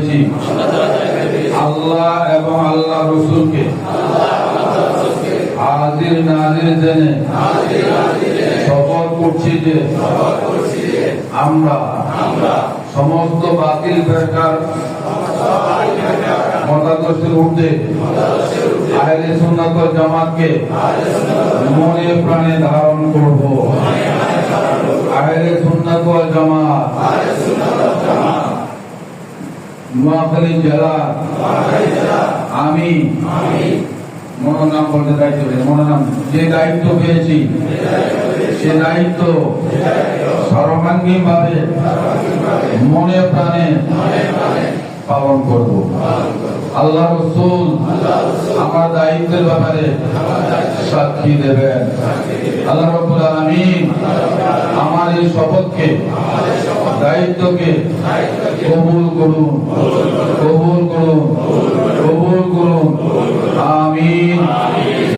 পেয়েছি আল্লাহ এবং আল্লাহ রসুলকে হাজির নাজির জেনে শপথ করছি যে আমরা সমস্ত বাতিল ফেরকার মতাদর্শের ঊর্ধ্বে আহলে সুন্নাত ওয়াল জামাতকে মনে প্রাণে ধারণ করব। আহলে সুন্নাত ওয়াল জামাত নোয়াখালী জেলা আমি মনোনাম বলতে দায়িত্ব মনোনাম যে দায়িত্ব পেয়েছি সে দায়িত্ব সর্বাঙ্গীন ভাবে মনে প্রাণে পালন করব। আল্লাহ রাসূল আমার দায়িত্বের ব্যাপারে সাক্ষী দেবেন। আল্লাহ রাব্বুল আলামিন আমার এই শপথকে দায়িত্বকে কবুল করুন।